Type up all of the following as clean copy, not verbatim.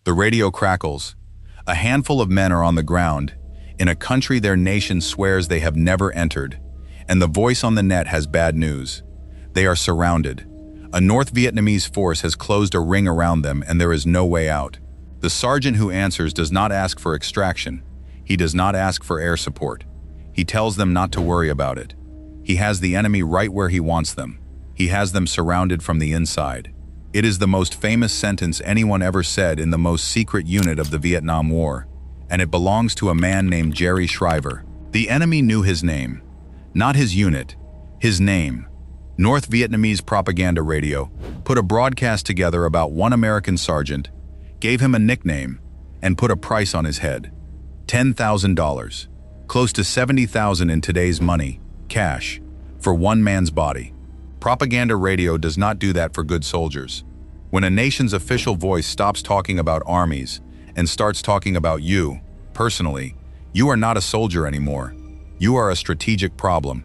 The radio crackles. A handful of men are on the ground, in a country their nation swears they have never entered, and the voice on the net has bad news. They are surrounded. A North Vietnamese force has closed a ring around them and there is no way out. The sergeant who answers does not ask for extraction. He does not ask for air support. He tells them not to worry about it. He has the enemy right where he wants them. He has them surrounded from the inside. It is the most famous sentence anyone ever said in the most secret unit of the Vietnam War, and it belongs to a man named Jerry Shriver. The enemy knew his name. Not his unit, his name. North Vietnamese propaganda radio put a broadcast together about one American sergeant, gave him a nickname, and put a price on his head. $10,000, close to $70,000 in today's money, cash, for one man's body. Propaganda radio does not do that for good soldiers. When a nation's official voice stops talking about armies and starts talking about you, personally, you are not a soldier anymore. You are a strategic problem.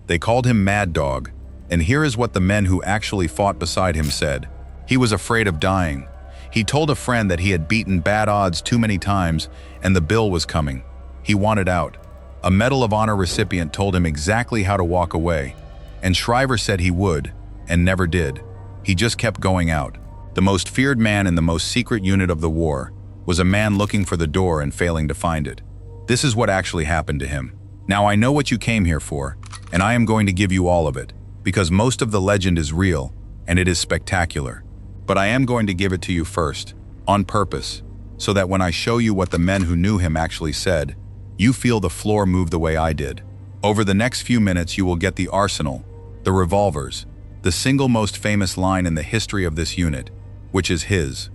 They called him Mad Dog, and here is what the men who actually fought beside him said. He was afraid of dying. He told a friend that he had beaten bad odds too many times and the bill was coming. He wanted out. A Medal of Honor recipient told him exactly how to walk away, and Shriver said he would, and never did. He just kept going out. The most feared man in the most secret unit of the war was a man looking for the door and failing to find it. This is what actually happened to him. Now I know what you came here for, and I am going to give you all of it, because most of the legend is real, and it is spectacular. But I am going to give it to you first, on purpose, so that when I show you what the men who knew him actually said, you feel the floor move the way I did. Over the next few minutes you will get the arsenal, the revolvers, the single most famous line in the history of this unit, which is his.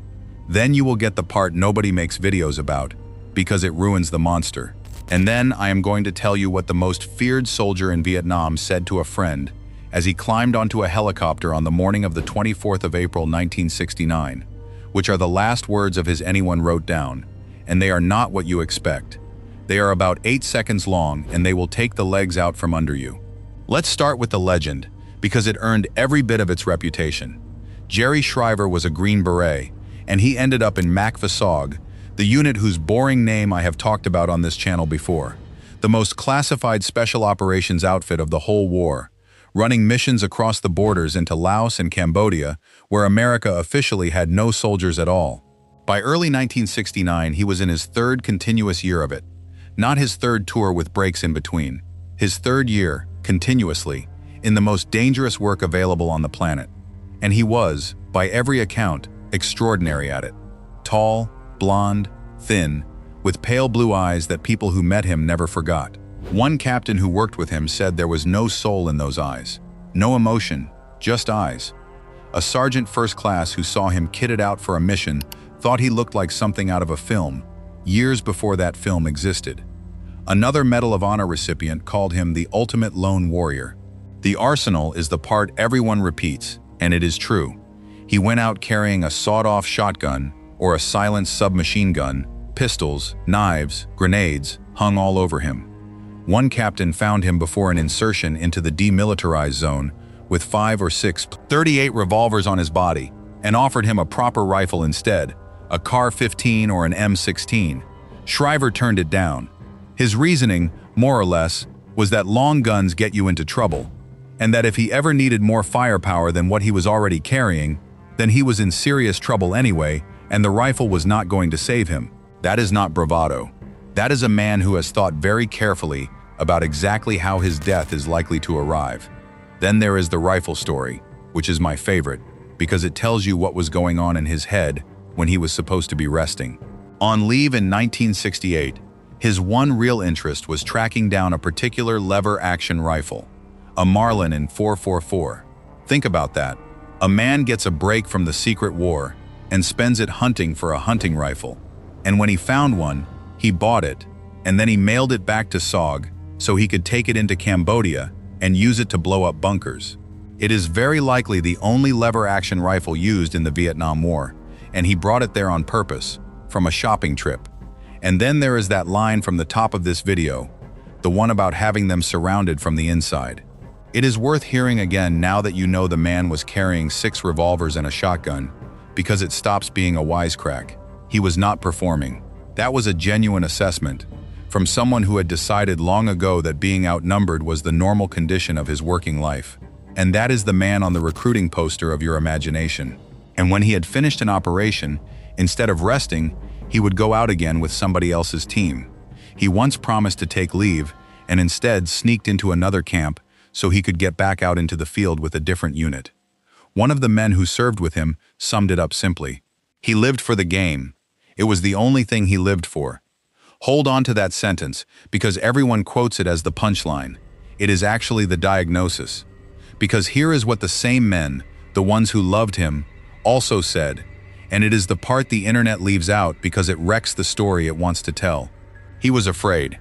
Then you will get the part nobody makes videos about, because it ruins the monster. And then I am going to tell you what the most feared soldier in Vietnam said to a friend as he climbed onto a helicopter on the morning of the 24th of April 1969, which are the last words of his anyone wrote down, and they are not what you expect. They are about 8 seconds long and they will take the legs out from under you. Let's start with the legend, because it earned every bit of its reputation. Jerry Shriver was a Green Beret, and he ended up in MACV-SOG, the unit whose boring name I have talked about on this channel before, the most classified special operations outfit of the whole war, running missions across the borders into Laos and Cambodia, where America officially had no soldiers at all. By early 1969, he was in his third continuous year of it. Not his third tour with breaks in between. His third year, continuously, in the most dangerous work available on the planet. And he was, by every account, extraordinary at it. Tall, blonde, thin, with pale blue eyes that people who met him never forgot. One captain who worked with him said there was no soul in those eyes. No emotion, just eyes. A sergeant first class who saw him kitted out for a mission thought he looked like something out of a film, years before that film existed. Another Medal of Honor recipient called him the ultimate lone warrior. The arsenal is the part everyone repeats, and it is true. He went out carrying a sawed-off shotgun or a silenced submachine gun, pistols, knives, grenades, hung all over him. One captain found him before an insertion into the demilitarized zone with 5 or 6 .38 revolvers on his body and offered him a proper rifle instead, a CAR-15 or an M16. Shriver turned it down. His reasoning, more or less, was that long guns get you into trouble, and that if he ever needed more firepower than what he was already carrying, then he was in serious trouble anyway, and the rifle was not going to save him. That is not bravado. That is a man who has thought very carefully about exactly how his death is likely to arrive. Then there is the rifle story, which is my favorite, because it tells you what was going on in his head when he was supposed to be resting. On leave in 1968, his one real interest was tracking down a particular lever-action rifle, a Marlin in 444. Think about that. A man gets a break from the secret war and spends it hunting for a hunting rifle. And when he found one, he bought it, and then he mailed it back to SOG so he could take it into Cambodia and use it to blow up bunkers. It is very likely the only lever-action rifle used in the Vietnam War, and he brought it there on purpose, from a shopping trip. And then there is that line from the top of this video, the one about having them surrounded from the inside. It is worth hearing again now that you know the man was carrying 6 revolvers and a shotgun, because it stops being a wisecrack. He was not performing. That was a genuine assessment from someone who had decided long ago that being outnumbered was the normal condition of his working life. And that is the man on the recruiting poster of your imagination. And when he had finished an operation, instead of resting, he would go out again with somebody else's team. He once promised to take leave and instead sneaked into another camp so he could get back out into the field with a different unit. One of the men who served with him summed it up simply. He lived for the game. It was the only thing he lived for. Hold on to that sentence, because everyone quotes it as the punchline. It is actually the diagnosis. Because here is what the same men, the ones who loved him, also said, and it is the part the internet leaves out because it wrecks the story it wants to tell. He was afraid.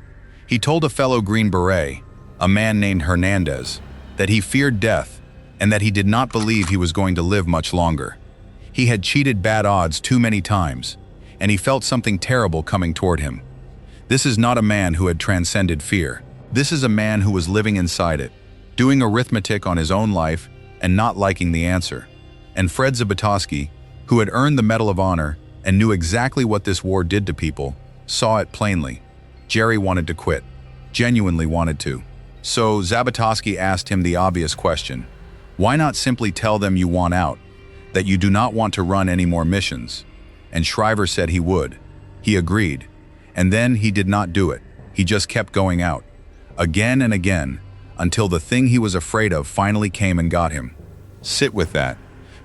He told a fellow Green Beret, a man named Hernandez, that he feared death and that he did not believe he was going to live much longer. He had cheated bad odds too many times, and he felt something terrible coming toward him. This is not a man who had transcended fear. This is a man who was living inside it, doing arithmetic on his own life and not liking the answer. And Fred Zabatoski, who had earned the Medal of Honor and knew exactly what this war did to people, saw it plainly. Jerry wanted to quit, genuinely wanted to. So Zabatoski asked him the obvious question. Why not simply tell them you want out, that you do not want to run any more missions? And Shriver said he would. He agreed. And then he did not do it. He just kept going out, again and again, until the thing he was afraid of finally came and got him. Sit with that,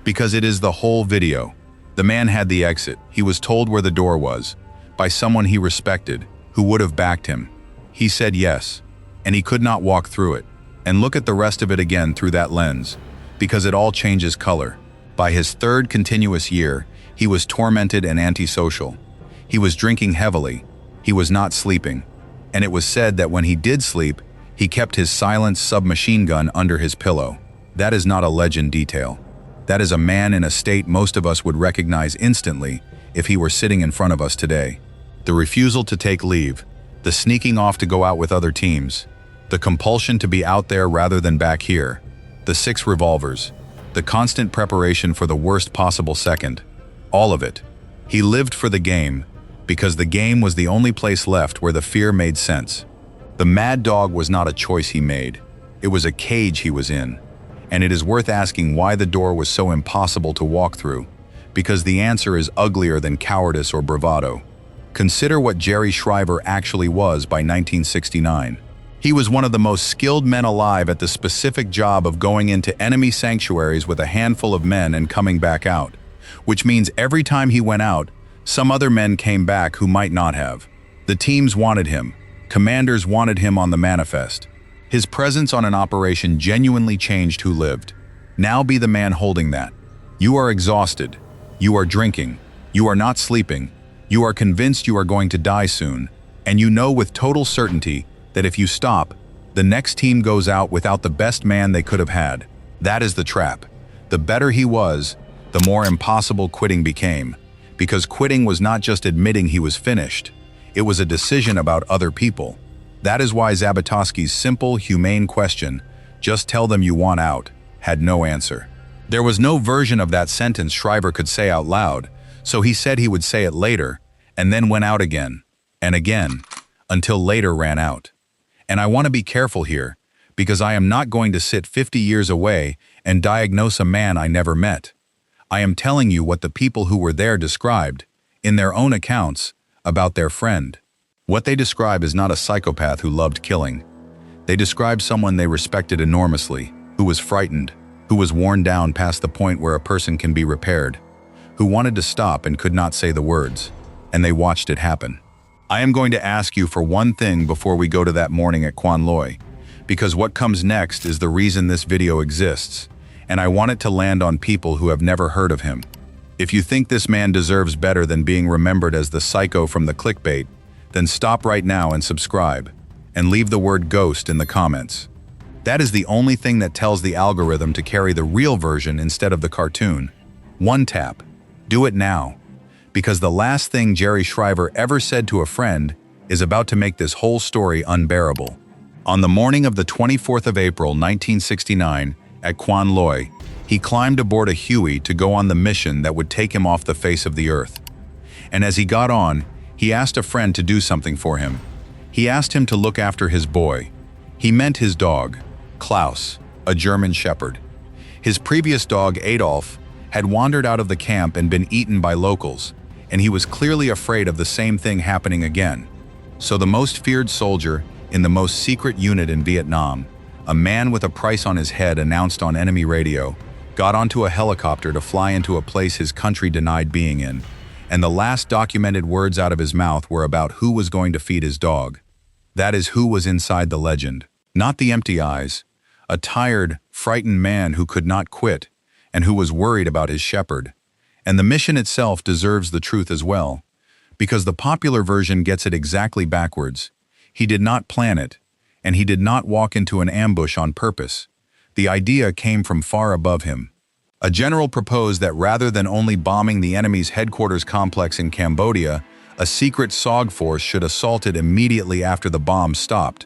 because it is the whole video. The man had the exit. He was told where the door was, by someone he respected, who would have backed him. He said yes, and he could not walk through it. And look at the rest of it again through that lens, because it all changes color. By his third continuous year, he was tormented and antisocial. He was drinking heavily. He was not sleeping. And it was said that when he did sleep, he kept his silenced submachine gun under his pillow. That is not a legend detail. That is a man in a state most of us would recognize instantly if he were sitting in front of us today. The refusal to take leave, the sneaking off to go out with other teams, the compulsion to be out there rather than back here, the 6 revolvers, the constant preparation for the worst possible second, all of it. He lived for the game, because the game was the only place left where the fear made sense. The mad dog was not a choice he made. It was a cage he was in. And it is worth asking why the door was so impossible to walk through, because the answer is uglier than cowardice or bravado. Consider what Jerry Shriver actually was by 1969. He was one of the most skilled men alive at the specific job of going into enemy sanctuaries with a handful of men and coming back out, which means every time he went out, some other men came back who might not have. The teams wanted him. Commanders wanted him on the manifest. His presence on an operation genuinely changed who lived. Now be the man holding that. You are exhausted. You are drinking. You are not sleeping. You are convinced you are going to die soon. And you know with total certainty that if you stop, the next team goes out without the best man they could have had. That is the trap. The better he was, the more impossible quitting became. Because quitting was not just admitting he was finished. It was a decision about other people. That is why Zabatoski's simple, humane question, just tell them you want out, had no answer. There was no version of that sentence Shriver could say out loud, so he said he would say it later, and then went out again, and again, until later ran out. And I want to be careful here, because I am not going to sit 50 years away and diagnose a man I never met. I am telling you what the people who were there described, in their own accounts, about their friend. What they describe is not a psychopath who loved killing. They describe someone they respected enormously, who was frightened, who was worn down past the point where a person can be repaired, who wanted to stop and could not say the words, and they watched it happen. I am going to ask you for one thing before we go to that morning at Quan Loy, because what comes next is the reason this video exists, and I want it to land on people who have never heard of him. If you think this man deserves better than being remembered as the psycho from the clickbait, then stop right now and subscribe, and leave the word ghost in the comments. That is the only thing that tells the algorithm to carry the real version instead of the cartoon. One tap. Do it now. Because the last thing Jerry Shriver ever said to a friend is about to make this whole story unbearable. On the morning of the 24th of April, 1969, at Quan Loy, he climbed aboard a Huey to go on the mission that would take him off the face of the earth. And as he got on, he asked a friend to do something for him. He asked him to look after his boy. He meant his dog, Klaus, a German shepherd. His previous dog, Adolf, had wandered out of the camp and been eaten by locals, and he was clearly afraid of the same thing happening again. So the most feared soldier in the most secret unit in Vietnam, a man with a price on his head announced on enemy radio, got onto a helicopter to fly into a place his country denied being in, and the last documented words out of his mouth were about who was going to feed his dog. That is who was inside the legend. Not the empty eyes. A tired, frightened man who could not quit, and who was worried about his shepherd. And the mission itself deserves the truth as well, because the popular version gets it exactly backwards. He did not plan it, and he did not walk into an ambush on purpose. The idea came from far above him. A general proposed that rather than only bombing the enemy's headquarters complex in Cambodia, a secret SOG force should assault it immediately after the bombs stopped.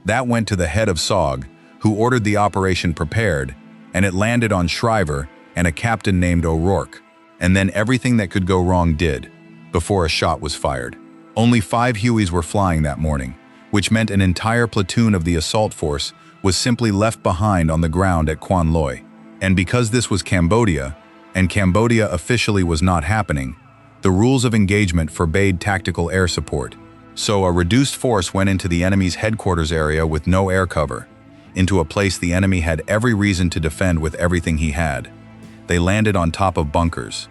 That went to the head of SOG, who ordered the operation prepared, and it landed on Shriver and a captain named O'Rourke. And then everything that could go wrong did, before a shot was fired. Only 5 Hueys were flying that morning, which meant an entire platoon of the assault force was simply left behind on the ground at Quan Loi. And because this was Cambodia, and Cambodia officially was not happening, the rules of engagement forbade tactical air support. So a reduced force went into the enemy's headquarters area with no air cover, into a place the enemy had every reason to defend with everything he had. They landed on top of bunkers.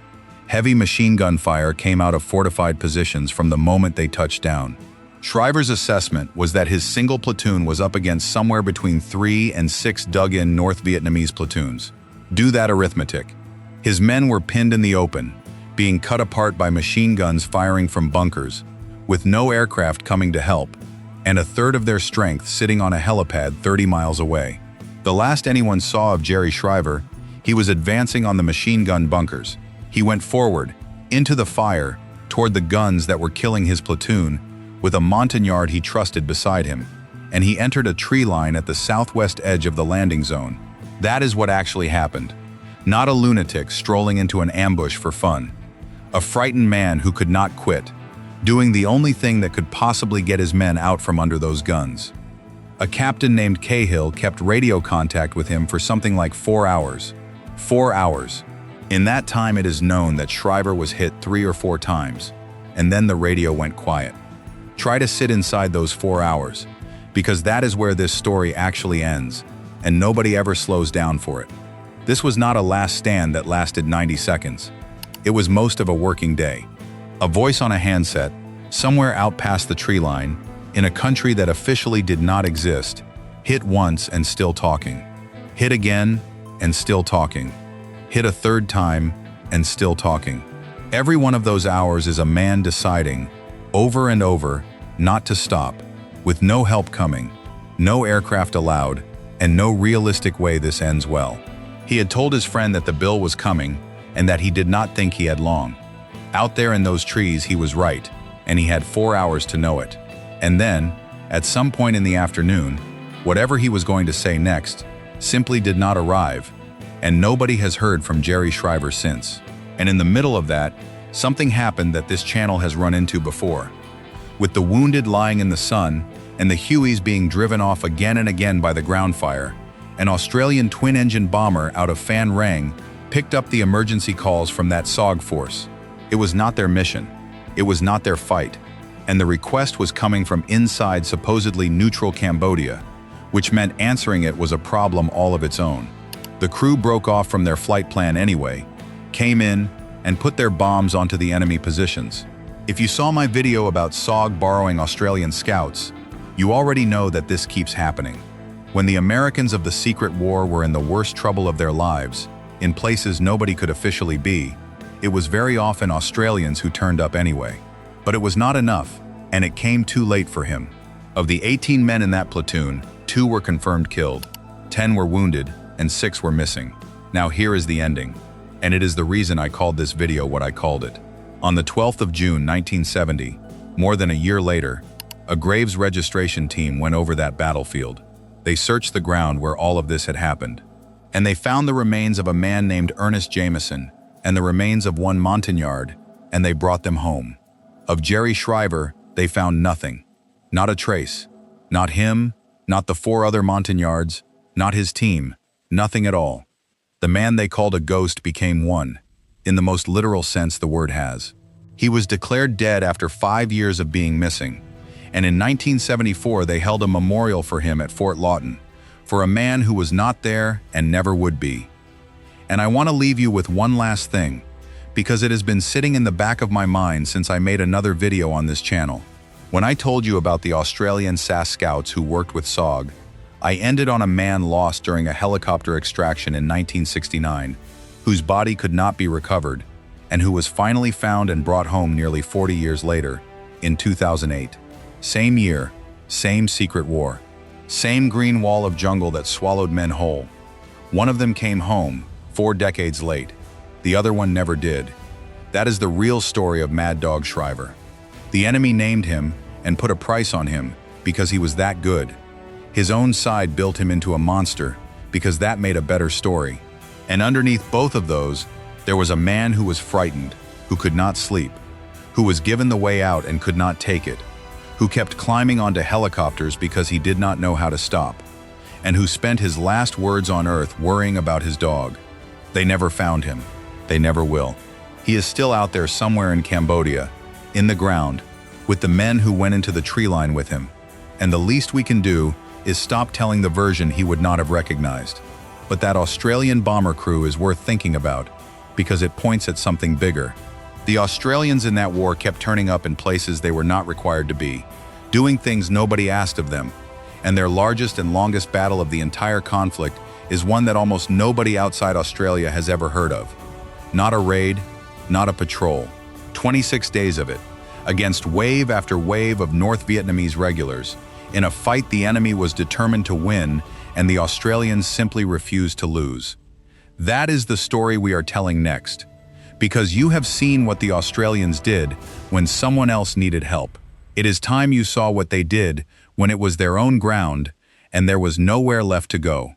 Heavy machine gun fire came out of fortified positions from the moment they touched down. Shriver's assessment was that his single platoon was up against somewhere between 3 and 6 dug-in North Vietnamese platoons. Do that arithmetic. His men were pinned in the open, being cut apart by machine guns firing from bunkers, with no aircraft coming to help, and a third of their strength sitting on a helipad 30 miles away. The last anyone saw of Jerry Shriver, he was advancing on the machine gun bunkers. He went forward, into the fire, toward the guns that were killing his platoon, with a Montagnard he trusted beside him, and he entered a tree line at the southwest edge of the landing zone. That is what actually happened. Not a lunatic strolling into an ambush for fun. A frightened man who could not quit, doing the only thing that could possibly get his men out from under those guns. A captain named Cahill kept radio contact with him for something like 4 hours. 4 hours. In that time it is known that Shriver was hit 3 or 4 times, and then the radio went quiet. Try to sit inside those 4 hours, because that is where this story actually ends, and nobody ever slows down for it. This was not a last stand that lasted 90 seconds. It was most of a working day. A voice on a handset, somewhere out past the tree line, in a country that officially did not exist, hit once and still talking. Hit again and still talking. Hit a third time and still talking. Every one of those hours is a man deciding, over and over, not to stop, with no help coming, no aircraft allowed, and no realistic way this ends well. He had told his friend that the bill was coming and that he did not think he had long. Out there in those trees he was right, and he had 4 hours to know it. And then, at some point in the afternoon, whatever he was going to say next simply did not arrive, and nobody has heard from Jerry Shriver since. And in the middle of that, something happened that this channel has run into before. With the wounded lying in the sun, and the Hueys being driven off again and again by the ground fire, an Australian twin-engine bomber out of Phan Rang picked up the emergency calls from that SOG force. It was not their mission. It was not their fight. And the request was coming from inside supposedly neutral Cambodia, which meant answering it was a problem all of its own. The crew broke off from their flight plan anyway, came in, and put their bombs onto the enemy positions. If you saw my video about SOG borrowing Australian scouts, you already know that this keeps happening. When the Americans of the Secret War were in the worst trouble of their lives, in places nobody could officially be, it was very often Australians who turned up anyway. But it was not enough, and it came too late for him. Of the 18 men in that platoon, 2 were confirmed killed, 10 were wounded, and 6 were missing. Now here is the ending, and it is the reason I called this video what I called it. On the 12th of June 1970, more than a year later, a graves registration team went over that battlefield. They searched the ground where all of this had happened, and they found the remains of a man named Ernest Jameson, and the remains of one Montagnard, and they brought them home. Of Jerry Shriver, they found nothing. Not a trace. Not him, not the 4 other Montagnards, not his team, nothing at all. The man they called a ghost became one, in the most literal sense the word has. He was declared dead after 5 years of being missing, and in 1974 they held a memorial for him at Fort Lawton, for a man who was not there and never would be. And I want to leave you with one last thing, because it has been sitting in the back of my mind since I made another video on this channel. When I told you about the Australian SAS scouts who worked with SOG, I ended on a man lost during a helicopter extraction in 1969, whose body could not be recovered, and who was finally found and brought home nearly 40 years later, in 2008. Same year, same secret war, same green wall of jungle that swallowed men whole. One of them came home, 4 decades late. The other one never did. That is the real story of Mad Dog Shriver. The enemy named him and put a price on him because he was that good. His own side built him into a monster because that made a better story. And underneath both of those, there was a man who was frightened, who could not sleep, who was given the way out and could not take it, who kept climbing onto helicopters because he did not know how to stop, and who spent his last words on earth worrying about his dog. They never found him. They never will. He is still out there somewhere in Cambodia, in the ground, with the men who went into the tree line with him. And the least we can do is stop telling the version he would not have recognized. But that Australian bomber crew is worth thinking about, because it points at something bigger. The Australians in that war kept turning up in places they were not required to be, doing things nobody asked of them, and their largest and longest battle of the entire conflict is one that almost nobody outside Australia has ever heard of. Not a raid, not a patrol. 26 days of it, against wave after wave of North Vietnamese regulars, in a fight the enemy was determined to win and the Australians simply refused to lose. That is the story we are telling next, because you have seen what the Australians did when someone else needed help. It is time you saw what they did when it was their own ground and there was nowhere left to go.